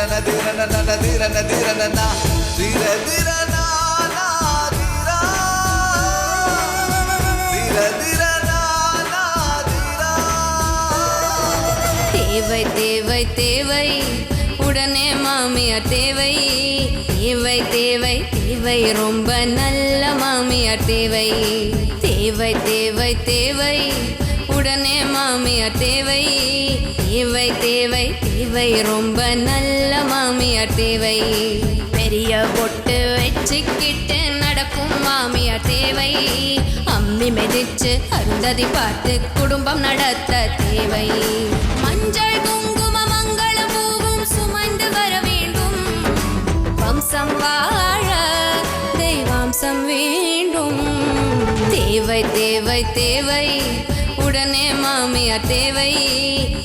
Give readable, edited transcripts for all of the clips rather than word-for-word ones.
தேவை தேவை தேவை உடனே மாமியார் தேவை தேவை தேவை தேவை ரொம்ப நல்ல மாமியார் தேவை தேவை தேவை தேவை உடனே மாமியார் தேவை தேவை தேவை தேவை ரொம்ப நல்ல மாமியார் தேவை பெரிய பொட்டு வச்சுக்கிட்டு நடக்கும் மாமியார் தேவை அம்மி மிதிச்சு அருந்ததி பார்த்து குடும்பம் நடத்த தேவை மஞ்சள் குங்கும மங்கள பூவும் சுமந்து வர வேண்டும் வம்சம் வாழ தெய்வாம்சம் வேண்டும் தேவை தேவை தேவை உடனே மாமியார் தேவை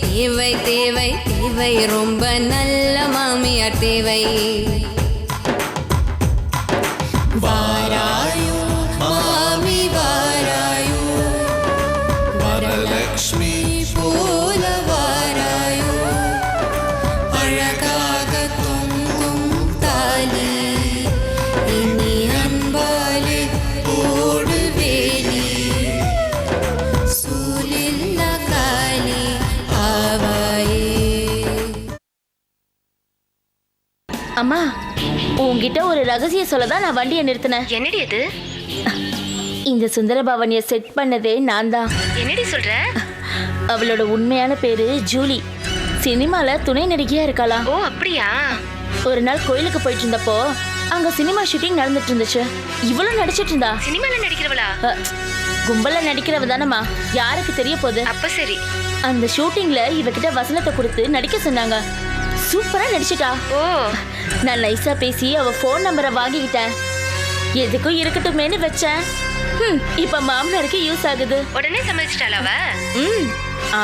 தேவை தேவை தேவை ரொம்ப நல்ல மாமியார் தேவை வாராயோ மாமி வாராயோ வரலக்ஷ்மி போல வாராயோ அழகாக தொங்கும் தாலி இனி அன்பாலே ஓடு வேலி சூலில்ல காலி ஆவாயே. அம்மா, உன்கிட்ட ஒரு ரகசியம் சொல்லதான் நான் வண்டியை நிறுத்தினேன். என்னடி அது? இந்த சுந்தரபவனிய செட் பண்ணதே நான் தான். என்னடி சொல்ற? அவளோட உண்மையான பேரு ஜூலி. சினிமால துணை நடிகையா இருக்காளாம். ஓ அப்படியா? ஒரு நாள் கோயிலுக்கு போயிட்டு இருந்தப்போ அங்க சினிமா ஷூட்டிங் நடந்துட்டு இருந்துச்சு. இவளும் நடிச்சிட்டு இருந்தா. சினிமால நடிக்கிறவளா? கும்பல்ல நடிக்கிறவ தானம்மா, யாருக்கு தெரிய போகுது? அப்ப சரி. அந்த ஷூட்டிங்ல இவகிட்ட வசனத்தை கொடுத்து நடிக்க சொன்னாங்க. சூப்பரா நடிச்சிட்டா. ஓ, நான் நைஸா பேசி அவ போன் நம்பரை வாங்கிக்கிட்டேன். எதுக்கும் இருக்கட்டுமேனு வச்சேன். இப்ப மாமனாருக்கு யூஸ் ஆகுது. உடனே சமைச்சிட்டாளா அவ?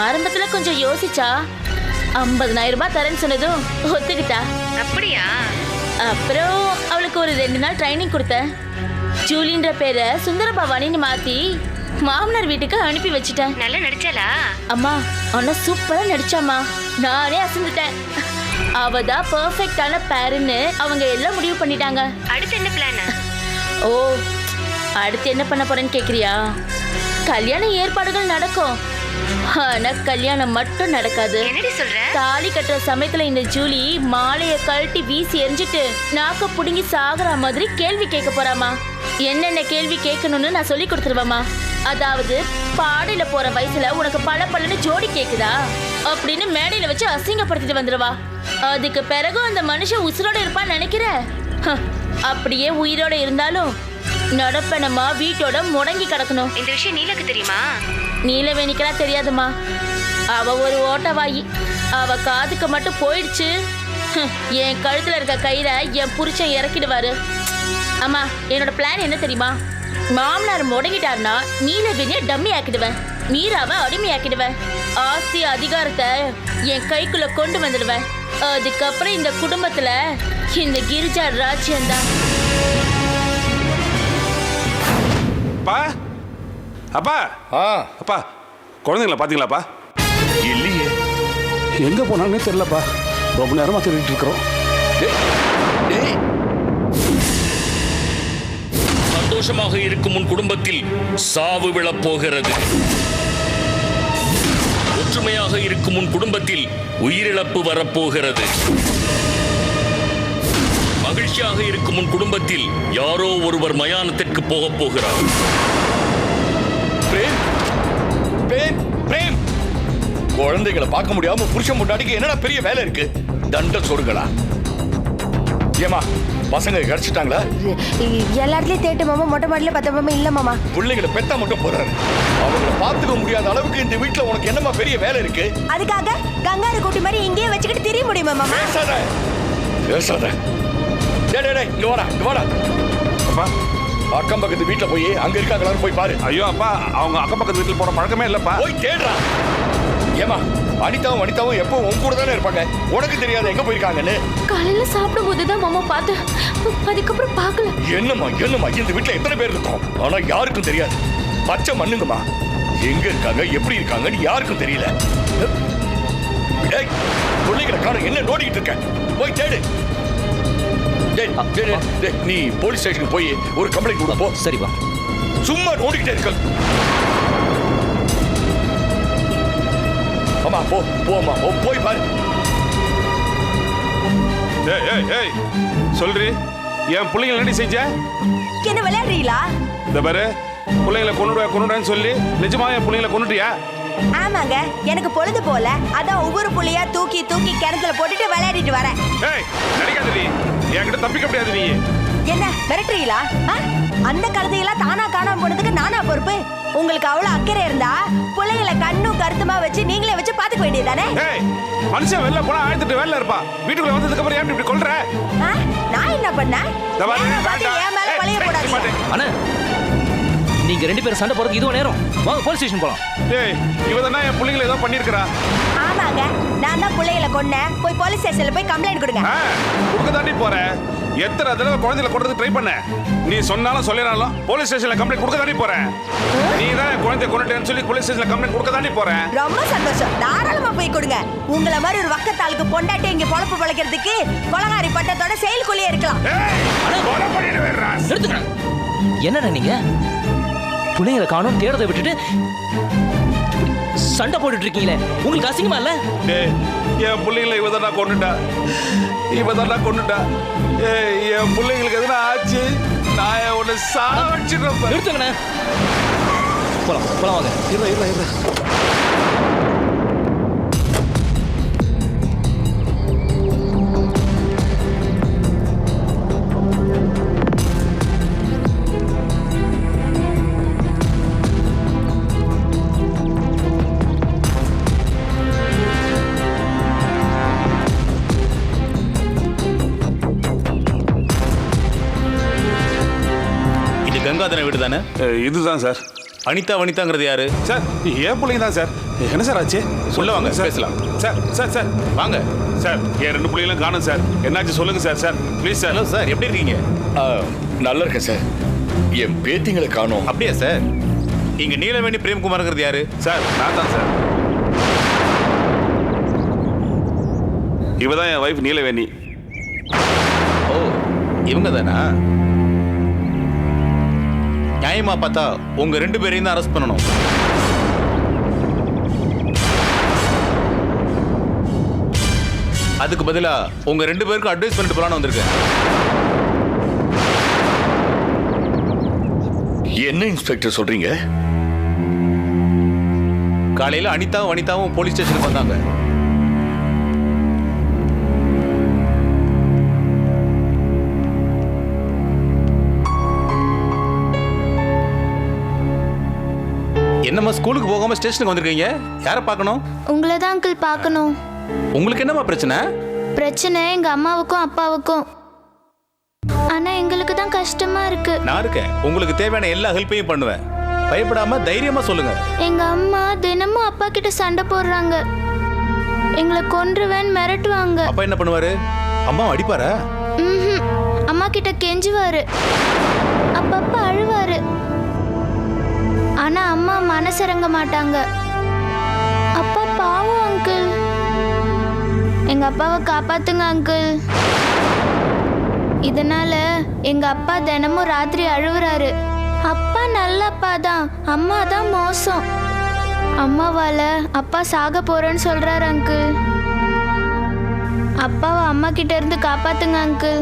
ஆரம்பத்துல கொஞ்சம் யோசிச்சா 50,000 ரூபாய் தரேன்னு சொன்னதும் ஒத்துக்கிட்டா. அப்படியா? அப்புறம் அவளுக்கு ஒரு 2 நாள் ட்ரைனிங் கொடுத்தேன். ஜூலின்ற பேரை சுந்தரபவானின்னு மாத்தி மாமனார் வீட்டுக்கு அனுப்பி வச்சுட்டேன். நல்லா நடிச்சாளா? அம்மா, அவன சூப்பரா நடிச்சாமா. நானே அசந்துட்டேன். அவதான் பெர்ஃபெக்ட்டான பேருன்னு அவங்க எல்லாம் முடிவு பண்ணிட்டாங்க. அடுத்து என்ன பிளான்? ஓ, அடுத்து என்ன பண்ண போறேன்னு கேக்குறியா? கல்யாண ஏற்பாடுகள் நடக்கும், ஆனா கல்யாணம் மட்டும் நடக்காது. என்னடி சொல்ற? தாலி கட்டுற சமயத்துல இந்த ஜூலி மாலைய கழட்டி வீசி எரிஞ்சிட்டு நாக்க புடுங்கி சாகுற மாதிரி கேள்வி கேட்க போறாமா. என்னென்ன கேள்வி கேட்கணும்னு நான் சொல்லி கொடுத்துருவேமா. அதாவது, பாடையில போற வயசுல உனக்கு பல பலன்னு ஜோடி கேக்குதா அப்படின்னு மேடையில வச்சு அசிங்கப்படுத்திட்டு வந்துருவா. அதுக்கு பிறகு அந்த மனுஷன் உசுரோட இருப்பான்னு நினைக்கிற? அப்படியே உயிரோட இருந்தாலும் நடப்பனமா வீட்டோட முடங்கி கிடக்கணும். இந்த விஷயம் நீலக்கு தெரியுமா? நீலவேணிக்கெல்லாம் தெரியாதுமா. அவ ஒரு ஓட்டவாயி. அவ காதுக்கு மட்டும் போயிடுச்சு, என் கழுத்துல இருக்க கயிறை என் புருஷன் இறக்கிடுவாரு. அம்மா, என்னோட பிளான் என்ன தெரியுமா? மாமனார் முடங்கிட்டாருன்னா நீலவேணிய டம்மி ஆக்கிடுவேன், மீராவை அடிமை ஆக்கிடுவேன், ஆஸ்தி அதிகாரத்தை என் கைக்குள்ள கொண்டு வந்துடுவேன். அதுக்கப்புறம் இந்த குடும்பத்துல இந்த கிரிஜா ராஜ்யம் தான். அப்பா, அப்பா, அப்பா, குழந்தைங்களா பாத்தீங்களாப்பா? இல்லையே, எங்க போனாங்கன்னே தெரியலப்பா. ரொம்ப நேரமா தேடிட்டு இருக்கிறோம். சந்தோஷமாக இருக்கும் உன் குடும்பத்தில் சாவு விழப்போகிறது. ஒற்றுமையாக இருக்கும் உன் குடும்பத்தில் உயிரிழப்பு வரப்போகிறது. மகிழ்ச்சியாக இருக்கும் உன் குடும்பத்தில் யாரோ ஒருவர் மயானத்திற்கு போகப் போகிறார். பிரேம், பிரேம், பிரேம், குழந்தைகளை பார்க்க முடியாம புருஷன் முன்னாடிக்கு என்னடா பெரிய வேலை இருக்கு? தண்ட சொருங்களா? ஏமா, பசங்க கிடைச்சிட்டாங்களா? எல்லா இடத்துலயும் தேட்டு மாமா, மொட்டை மாடியில 10 மாமா இல்ல மாமா. பிள்ளைகளை பெத்தா மட்டும் போறாரு. அவங்களை பார்த்துக்க முடியாத அளவுக்கு இந்த வீட்டுல உனக்கு என்னமா பெரிய வேலை இருக்கு? அதுக்காக கங்காரு கூட்டி மாதிரி இங்கேயே வச்சுக்கிட்டு திரிய முடியுமா மாமா? பேசாத, பேசாத. டேய், இங்க வாடா, இங்க வாடா. அப்பா, அக்கம் பக்கத்து வீட்டுல போய் அங்க இருக்காங்களான்னு போய் பாரு. ஐயோ அப்பா, அவங்க அக்கம் பக்கத்து வீட்டில் போற பழக்கமே இல்லப்பா. போய் தேடுறா. ஏமா, அனிதாவும் எப்போ உன் கூட தானே இருப்பாங்க. உனக்கு தெரியாது எங்க போயிருக்காங்கன்னு? காலையில சாப்பிடும் போதுதான் மாமா பார்த்தேன், அதுக்கப்புறம் பார்க்கல. என்னம்மா இந்த வீட்டுல எத்தனை பேர் இருக்கோம், ஆனா யாருக்கும் தெரியாது. பச்சை மண்ணுங்கம்மா, எங்க இருக்காங்க எப்படி இருக்காங்கன்னு யாருக்கும் தெரியல. ஏய், பிள்ளைகளை காணோம், என்ன நோண்டிக்கிட்டு இருக்க? போய் தேடு. டேய், டேய், டேய், டேய், நீ போலீஸ் ஸ்டேஷனுக்கு போய் ஒரு கம்ப்ளைண்ட் கொடு போ. சரிப்பா. சும்மா நோண்டிக்கிட்டே இருக்க. அம்மா போ, போம்மா, போய் பாரு. ஏய் ஏய் ஏய் சொல்றி, என் பிள்ளைங்களை என்ன செஞ்ச? என்ன விளையாடுறீங்களா? இந்த பாரு, பிள்ளைங்களை கொண்டுடுவேன்னு சொல்லி நிஜமா என் பிள்ளைங்களை கொண்டுட்டியா? ஆமாங்க, எனக்கு பொழுது போல அதான் ஒவ்வொரு புள்ளையா தூக்கி தூக்கி கிணத்துல போட்டுட்டு விளையாடிட்டு வரேன். ஏய் நடிக்காத நீ, என்கிட்ட தப்பிக்க முடியாது நீ. என்ன மிரட்டுறீங்களா? அந்த கழுதையெல்லாம் தானா காணாம போனதுக்கு நானா பொறுப்பு? உங்களுக்கு அவ்வளவு அக்கறை இருந்தா பிள்ளைகளை கண்ணும் கருத்துமா வச்சு நீங்களே வச்சு பாத்துக்க வேண்டியதானே? ஏய், மனுஷன் வெளில போனா ஆயிரத்து வேலை இருப்பா, வீட்டுக்குள்ள வந்ததுக்கு அப்புறம் ஏன் இப்படி கொல்ற? நான் என்ன பண்ணேன்? என் மேல பழைய போடாதீங்க. அண்ணா, நீங்க 2 பேரும் சண்டை போறதுக்கு இதுவா நேரம்? வாங்க போலீஸ் ஸ்டேஷன் போலாம். ஏய், இவதான் என் பிள்ளைங்களை ஏதோ பண்ணிருக்கா. ஆமாங்க, நான் தான் பிள்ளைகளை கொன்னேன். போய் போலீஸ் ஸ்டேஷன்ல போய் கம்ப்ளைண்ட் கொடுங்க. கொடுக்க தாண்டி போறேன். எத்தனை தடவை குழந்தைகளை கொண்டதுக்கு ட்ரை பண்ண, நீ சொன்னாலும் சொல்லிடலாம் போலீஸ் ஸ்டேஷன்ல கம்ப்ளைண்ட் கொடுக்க தாண்டி போறேன். நீ தான் குழந்தைய கொண்டுட்டேன்னு சொல்லி போலீஸ் ஸ்டேஷன்ல கம்ப்ளைண்ட் கொடுக்க தாண்டி போறேன். ரொம்ப சந்தோஷம், தாராளமா போய் கொடுங்க. உங்களை மாதிரி ஒரு வக்கத்தாளுக்கு பொண்டாட்டி இங்க பொழப்பு பழைக்கிறதுக்கு கொலகாரி பட்டத்தோட செயல்குள்ளே இருக்கலாம். எடுத்துக்க. என்னடா நீங்க பிள்ளைங்களை காணோம் தேடுறதை விட்டுட்டு சண்டை போட்டுட்டு இருக்கீங்களே, உங்களுக்கு அசிங்கமா இல்ல? என் பிள்ளைங்களை இவதான் கொண்டுட்டா, இவதான் கொண்டுட்டா. என் பிள்ளைங்களுக்கு எதுனா ஆச்சு, நான் உன்னை சாவடிச்சிடுறேன். எடுத்துக்கண்ணே, போலாம் போலாம் வாங்க. இல்ல கங்காதரன் வீடு தானே? இதுதான் சார். அனிதா வனிதாங்கிறது யாரு சார்? என் பிள்ளைங்க தான் சார். என்ன சார் ஆச்சு? சொல்ல வாங்க, பேசலாம். சார் சார் சார் வாங்க சார். என் 2 பிள்ளைங்களும் காணும் சார். என்னாச்சு சொல்லுங்க sir. Sir please sir. Hello sir, எப்படி இருக்கீங்க? நல்லா இருக்கேன் சார். என் பேத்திங்களை காணோம். அப்படியா சார்? இங்க நீலவேணி பிரேம்குமார்ங்கிறது யாரு? சார் நான் தான் சார். இவதான் என் வைஃப் நீலவேணி. ஓ, இவங்க தானா? நியாயமா பார்த்தா உங்க 2 பேரையும் தான் அரெஸ்ட் பண்ணணும். அதுக்கு பதிலா உங்க 2 பேருக்கும் அட்வைஸ் பண்ணிட்டு போலான்னு வந்திருக்கேன். என்ன இன்ஸ்பெக்டர் சொல்றீங்க? காலையில அனிதாவும் வனிதாவும் போலீஸ் ஸ்டேஷனுக்கு வந்தாங்க. என்னம்மா ஸ்கூலுக்கு போகாம ஸ்டேஷனுக்கு வந்திருக்கீங்க? யாரை பார்க்கணும்? உங்களை தான் அங்கிள் பார்க்கணும். உங்களுக்கு என்னம்மா பிரச்சனை? பிரச்சனை எங்க அம்மாவுக்கும் அப்பாவுக்கும். ஆனா எங்களுக்கு தான் கஷ்டமா இருக்கு. நான் இருக்கேன், உங்களுக்கு தேவையான எல்லா ஹெல்ப்பையும் பண்ணுவேன். பயப்படாம தைரியமா சொல்லுங்க. எங்க அம்மா தினமும் அப்பா கிட்ட சண்டை போடுறாங்க. எங்களை கொன்றுவேன் மிரட்டுவாங்க. அப்பா என்ன பண்ணுவாரு? அம்மா அடிப்பாரா? அம்மா கிட்ட கெஞ்சுவாரு, அப்பப்பா அழுவாரு. ஆனா அம்மா மனசிறங்க மாட்டாங்க. அப்பா பாவம் அங்கிள். எங்க அப்பாவை காப்பாத்துங்க அங்கிள். இதனால எங்க அப்பா தினமும் ராத்திரி அழுவுறாரு. அப்பா நல்ல அப்பா தான், அம்மா தான் மோசம். அம்மாவால அப்பா சாக போறேன்னு சொல்றாரு அங்கிள். அப்பாவை அம்மா கிட்ட இருந்து காப்பாத்துங்க அங்கிள்.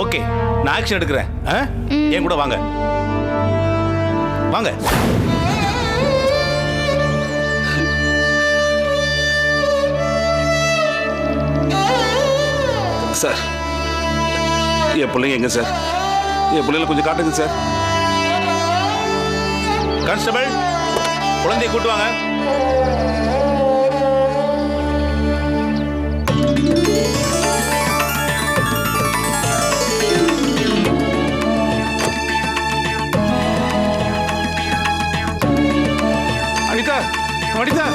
ஓகே, நான் ஆக்ஷன் எடுக்கிறேன். என் கூட வாங்க வாங்க. சார் என் பிள்ளைங்க எங்க சார்? என் பிள்ளைகளை கொஞ்சம் காட்டுங்க சார். கான்ஸ்டபிள், குழந்தையை கூட்டு வாங்க. அனிதா, அனிதா.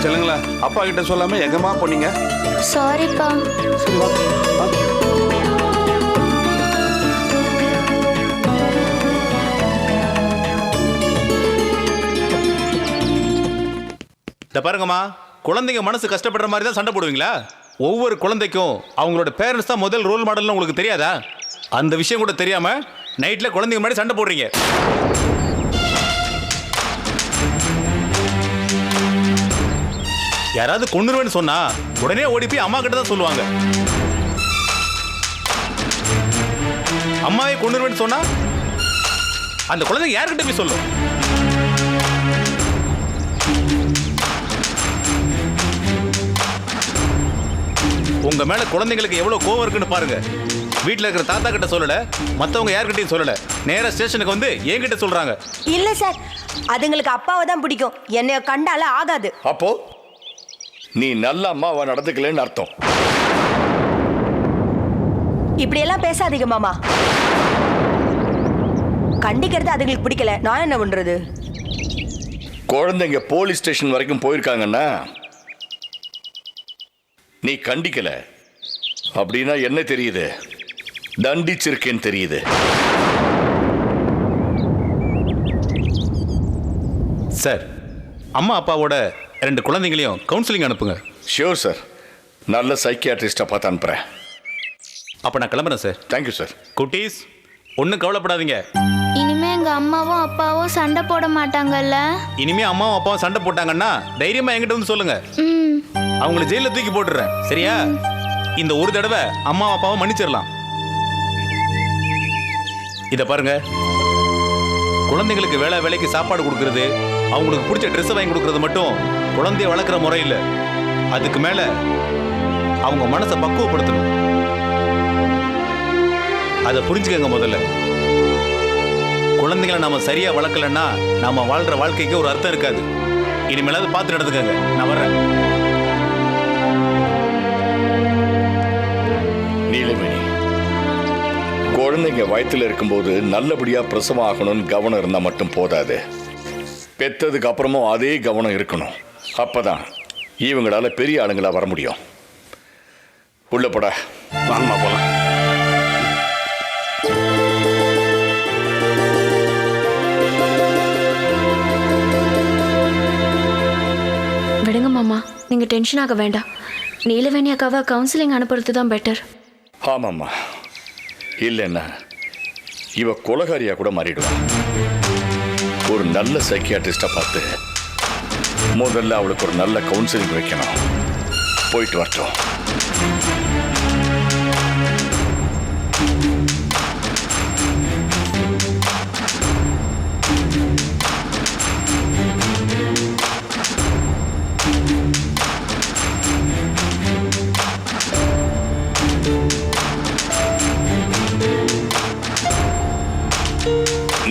சொல்லுங்களா, அப்பா கிட்ட சொல்லாம எங்கம்மா போனீங்க? சாரிப்பா. சரி வா. இந்த பாருங்கம்மா, குழந்தைங்க மனசு கஷ்டப்படுற மாதிரி தான் சண்டை போடுவீங்களா? ஒவ்வொரு குழந்தைக்கும் அவங்களோட பேரண்ட்ஸ் தான் முதல் ரோல் மாடல்னு உங்களுக்கு தெரியாதா? அந்த விஷயம் கூட தெரியாம நைட்ல குழந்தைங்க முன்னாடி சண்டை போடுறீங்க. யாராவது கொன்னுருவேன்னு சொன்னா உடனே ஓடி போய் அம்மா கிட்ட தான் சொல்லுவாங்க. அம்மாவே கொன்னுருவேன்னு சொன்னா அந்த குழந்தை யார்கிட்ட போய் சொல்லும்? உங்க மேல குழந்தைங்களுக்கு எவ்வளவு கோவம் இருக்குன்னு பாருங்க. வீட்டுல இருக்கிற தாத்தா கிட்ட சொல்லல, மத்தவங்க யார்கிட்டயும் சொல்லல, நேரா ஸ்டேஷனுக்கு வந்து என்கிட்ட சொல்றாங்க. இல்ல சார், அதுங்களுக்கு அப்பாவை தான் பிடிக்கும், என்னைய கண்டால ஆகாது. அப்போ நீ நல்ல அம்மாவா நடந்துக்கலன்னு அர்த்தம். இப்படி எல்லாம் பேசாதீங்க மாமா. கண்டிக்கிறது அதுங்களுக்கு பிடிக்கல, நான் என்ன பண்றது? குழந்தைங்க போலீஸ் ஸ்டேஷன் வரைக்கும் போயிருக்காங்கன்னா நீ கண்டிக்கல அப்படின்னா என்ன தெரியுது? தண்டிச்சிருக்கேன்னு தெரியுது. சார், அம்மா அப்பாவோட 2 குழந்தைங்களையும் கவுன்சிலிங் அனுப்புங்க. ஷியோர் சார், நல்ல சைக்கியாட்ரிஸ்டா பார்த்து அனுப்புறேன். அப்ப நான் கிளம்புறேன் சார். Thank you sir. குட்டீஸ், ஒன்றும் கவலைப்படாதீங்க. இனிமே எங்க அம்மாவும் அப்பாவும் சண்டை போட மாட்டாங்கல்ல? இனிமே அம்மாவும் அப்பாவும் சண்டை போட்டாங்கன்னா தைரியமா என்கிட்ட வந்து சொல்லுங்க. அவங்கள ஜெயில தூக்கி போட்டுறேன், சரியா? இந்த ஒரு தடவை அம்மா அப்பாவை மன்னிச்சிடலாம். இத பாருங்க, குழந்தைங்களுக்கு வேலைக்கு சாப்பாடு கொடுக்கறது, அவங்களுக்கு பிடிச்ச ட்ரெஸ் வாங்கி கொடுக்கறது மட்டும் குழந்தைய வளர்க்குற முறை இல்லை. அதுக்கு மேல அவங்க மனசை பக்குவப்படுத்தணும். அதை புரிஞ்சுக்கங்க. முதல்ல குழந்தைங்களை நாம சரியா வளர்க்கலன்னா நாம வாழ்ற வாழ்க்கைக்கு ஒரு அர்த்தம் இருக்காது. இனிமேலாவது பார்த்து நடந்துக்கங்க. நான் வர்றேன். நீலவேணி, குழந்தைங்க வயித்துல இருக்கும்போது நல்லபடியா பிரசவம் ஆகணும்னு கவனம் இருந்தா மட்டும் போதாது. பெத்ததுக்கு அப்புறமும் அதே கவனம் இருக்கணும். அப்பதான் இவங்களால பெரிய ஆளுங்களா வர முடியும். உள்ள போடா. வாங்கம்மா போலாம். விடுங்க மாமா, நீங்க டென்ஷன் ஆக வேண்டாம். நீலவேணி அக்காவை கவுன்சிலிங் அனுப்புறது தான் பெட்டர். ஆமாம்மா, இல்லைன்னா இவ கொலகாரியா கூட மாறிடுவான். ஒரு நல்ல சைக்கியாட்ரிஸ்டா பார்த்து முதல்ல அவளுக்கு ஒரு நல்ல கவுன்சிலிங் வைக்கணும். போயிட்டு வரட்டும்.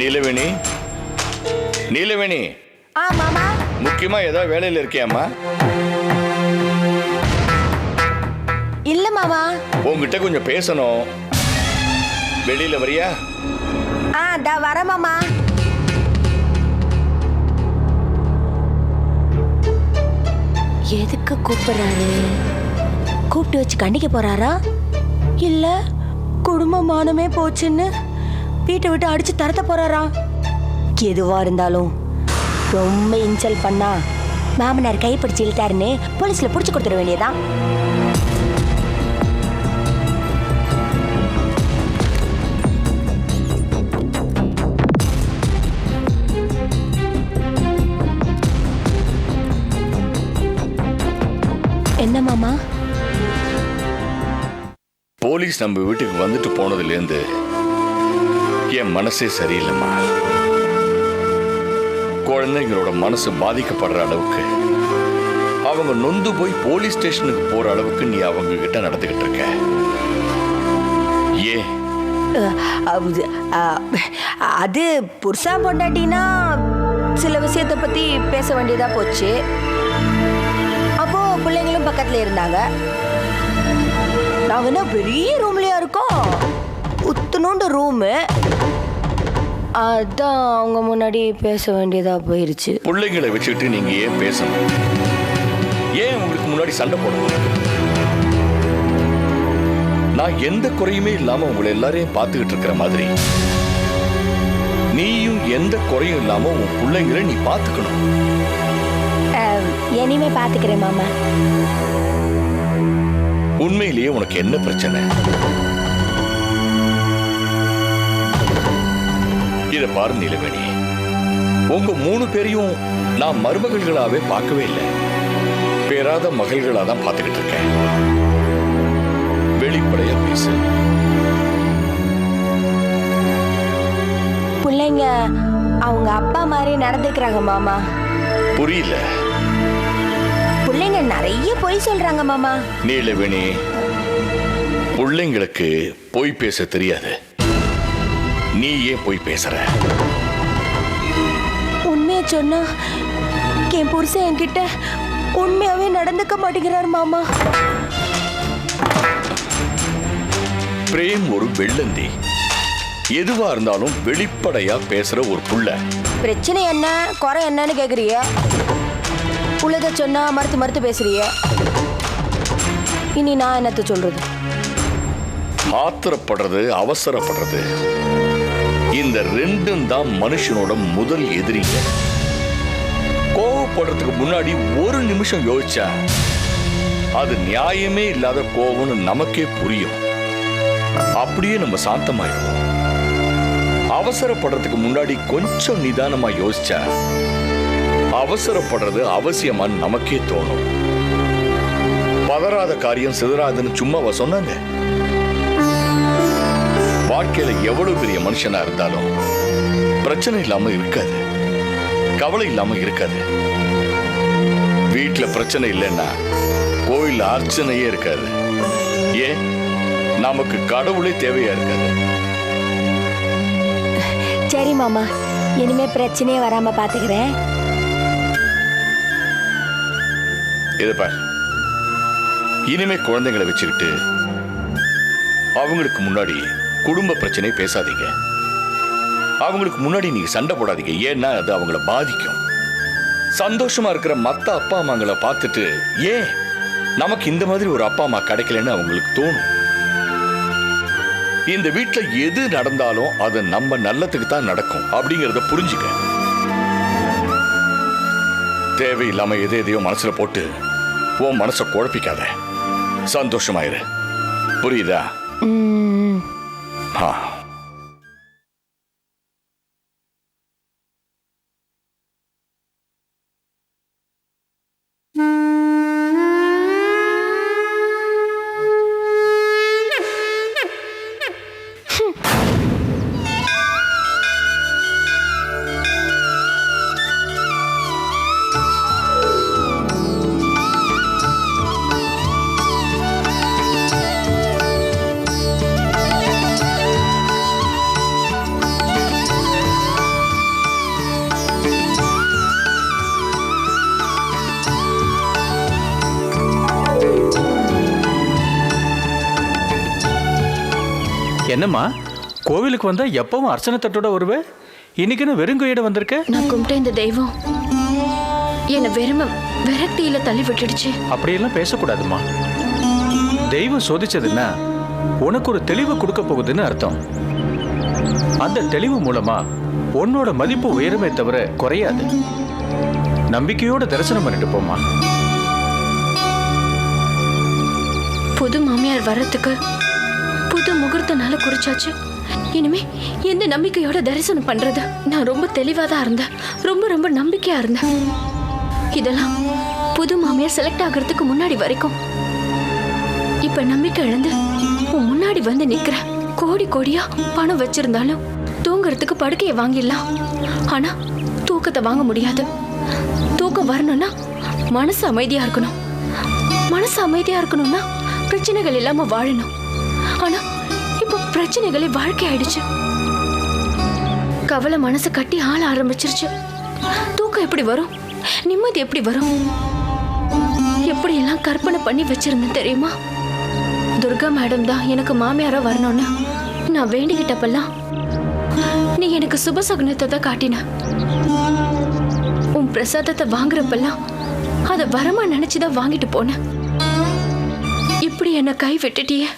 நீலவேணி, நீலவேணி. மாமா, முக்கியமா ஏதாவது வேலையில இருக்கியாம்மா? இல்ல மாமா. உங்ககிட்ட கொஞ்சம் பேசணும். வெளியில வரியா? தா வர மாமா. எதுக்கு கூப்பிடுறாரு? கூப்பிட்டு வச்சு கண்டிக்க போறாரா? இல்ல குடும்ப மானமே போச்சுன்னு வீட்டை விட்டு அடிச்சு தரத்த போறாரா? எதுவா இருந்தாலும் ரொம்ப இன்சல்ட் பண்ணா மாமனார் கைப்பிடிச்சு இழுத்தாருன்னு போலீஸ்ல புடிச்சு கொடுத்துட வேண்டியதான். என்ன மாமா? போலீஸ் நம்ம வீட்டுக்கு வந்துட்டு போனதுலேருந்து என் மனசே சரியில்லைம்மா. குழந்தைங்களோட மனசு பாதிக்கப்படுற அளவுக்கு, அவங்க நொந்து போய் போலீஸ் ஸ்டேஷனுக்கு போற அளவுக்கு நீ அவங்க கிட்ட நடந்துகிட்டு இருக்க. ஏன்? அது புருஷா பொண்டாட்டினா சில விஷயத்தை பத்தி பேச வேண்டியதா போச்சு. அப்போ பிள்ளைங்களும் பக்கத்துல இருந்தாங்க. நாங்க என்ன பெரிய ரூம்லயா இருக்கோம், உத்துனோண்டு ரூமு. அதான் அவங்க முன்னாடி பேச வேண்டியதா போயிருச்சு. பிள்ளைங்களை வச்சுக்கிட்டு நீங்க ஏன் பேசணும்? ஏன் உங்களுக்கு முன்னாடி சண்டை போடணும்? நான் எந்த குறையுமே இல்லாம உங்களை எல்லாரையும் பார்த்துக்கிட்டு இருக்கிற மாதிரி நீயும் எந்த குறையும் இல்லாம உன் பிள்ளைங்களை நீ பார்த்துக்கணும். இனிமே பாத்துக்கிறேன் மாமா. உண்மையிலேயே உனக்கு என்ன பிரச்சனை? இத பாரு நீலவேணி, உங்க 3 பேரையும் நான் மருமகள்களாவே பார்க்கவே இல்லை, பேராத மகள்களா தான் பார்த்துக்கிட்டு இருக்கேன். வெளிப்படையா பேசு. பிள்ளைங்க அவங்க அப்பா மாதிரி நடந்துக்கிறாங்க மாமா. புரியல. பிள்ளைங்க நிறைய பொய் சொல்றாங்க மாமா. நீலவேணி, பிள்ளைங்களுக்கு பொய் பேச தெரியாது. நீ ஏன் பொய் பேசுற? உண்மையை சொன்னா என் புருஷன் என்கிட்ட உண்மையாவே நடந்துக்க மாட்டேங்கிறார் மாமா. பிரேம் ஒரு வெள்ளந்தி. எதுவா இருந்தாலும் வெளிப்படையா பேசுற ஒரு புள்ள. பிரச்சனை என்ன குறை என்னன்னு கேக்குறீங்க, உள்ளத சொன்னா மறுத்து மறுத்து பேசுறீங்க. இனி நான் என்னத்த சொல்றது? ஆத்திரப்படுறது, அவசரப்படுறது, இந்த ரெண்டும் தான் மனுஷனோட முதல் எதிரிங்க. கோவப்படுறதுக்கு முன்னாடி ஒரு நிமிஷம் யோசிச்சா அது நியாயமே இல்லாத கோவம்னு நமக்கே புரியும். அப்படியே நம்ம சாந்தமாயிடுவோம். அவசரப்படுறதுக்கு முன்னாடி கொஞ்சம் நிதானமா யோசிச்சா அவசரப்படுறது அவசியமான்னு நமக்கே தோணும். பதறாத காரியம் சிதறாதுன்னு சும்மாவா சொன்னாங்க? வாழ்க்கையில எவ்வளவு பெரிய மனுஷனா இருந்தாலும் பிரச்சனை இல்லாம இருக்காது, கவலை இல்லாம இருக்காது. வீட்டுல பிரச்சனை இல்லைன்னா கோயில்ல அர்ச்சனையே இருக்காது. ஏன், நமக்கு கடவுளே தேவையா இருக்காது. சரி மாமா, இனிமே பிரச்சனையே வராம பாத்துக்கிறேன். இத பார், இனிமே குழந்தைங்களை வச்சுக்கிட்டு அவங்களுக்கு முன்னாடி குடும்ப பிரச்சனை பேசாதீங்க. அவங்களுக்கு முன்னாடி நீங்க சண்டை போடாதீங்க. ஏன்னா அது அவங்கள பாதிக்கும். சந்தோஷமா இருக்கிற மத்த அப்பா அம்மாங்களை பார்த்துட்டு ஏன் நமக்கு இந்த மாதிரி ஒரு அப்பா அம்மா கிடைக்கலன்னு அவங்களுக்கு தோணும். இந்த வீட்டுல எது நடந்தாலும் அது நம்ம நல்லதுக்கு தான் நடக்கும் அப்படிங்கறத புரிஞ்சுக்க. தேவையில்லாம எதையோ மனசுல போட்டு உன் மனசை குழப்பிக்காத. சந்தோஷமாயிரு. புரியுதா? ஆ. என்னம்மா, கோவிலுக்கு வந்தா எப்பவும் அர்ச்சனை தட்டோட வருவே, இன்னைக்குன்னு வெறுங்கையோட வந்திருக்க? நான் கும்பிட்ட இந்த தெய்வம் என்னை விரக்தியில தள்ளி விட்டுடுச்சு. அப்படியெல்லாம் பேசக்கூடாதுமா. தெய்வம் சோதிச்சதுன்னா உனக்கு ஒரு தெளிவு கொடுக்க போகுதுன்னு அர்த்தம். அந்த தெளிவு மூலமா உன்னோட மதிப்பு உயருமே தவிர குறையாது. நம்பிக்கையோட தரிசனம் பண்ணிட்டு போமா. புது மாமியார் வர்றதுக்கு புது முகூர்த்த நாளை குறிச்சாச்சு. இனிமே எந்த நம்பிக்கையோட தரிசனம் பண்றது? நான் ரொம்ப தெளிவா தான் இருந்தேன், ரொம்ப நம்பிக்கையா இருந்தேன். இதெல்லாம் புது மாமியார் செலக்ட் ஆகிறதுக்கு முன்னாடி வரைக்கும். இப்ப நம்பிக்கை இழந்து உன் முன்னாடி வந்து நிக்கிறேன். கோடி கோடியா பணம் வச்சிருந்தாலும் தூங்குறதுக்கு படுக்கையை வாங்கிடலாம், ஆனா தூக்கத்தை வாங்க முடியாது. தூக்கம் வரணும்னா மனசு அமைதியா இருக்கணும். மனசு அமைதியா இருக்கணும்னா பிரச்சனைகள் இல்லாம வாழணும். ஆனா இப்ப பிரச்சனைகளே வாழ்க்கை ஆயிடுச்சு. கவலை மனசை கட்டி ஆள ஆரம்பிச்சிருச்சு. தூக்கம் எப்படி வரும்? நிம்மதி எப்படி வரும்? எப்படி எல்லாம் கற்பனை பண்ணி வச்சிருந்தேன் தெரியுமா? துர்கா மேடம் தான் எனக்கு மாமியாரா வரணும்னு நான் வேண்டிக்கிட்டப்பெல்லாம் நீ எனக்கு சுபசகுனத்தை தான் காட்டின. உன் பிரசாதத்தை வாங்குறப்பெல்லாம் அதை வரமா நினைச்சுதான் வாங்கிட்டு போன. இப்படி என்ன கை விட்டுட்டியே.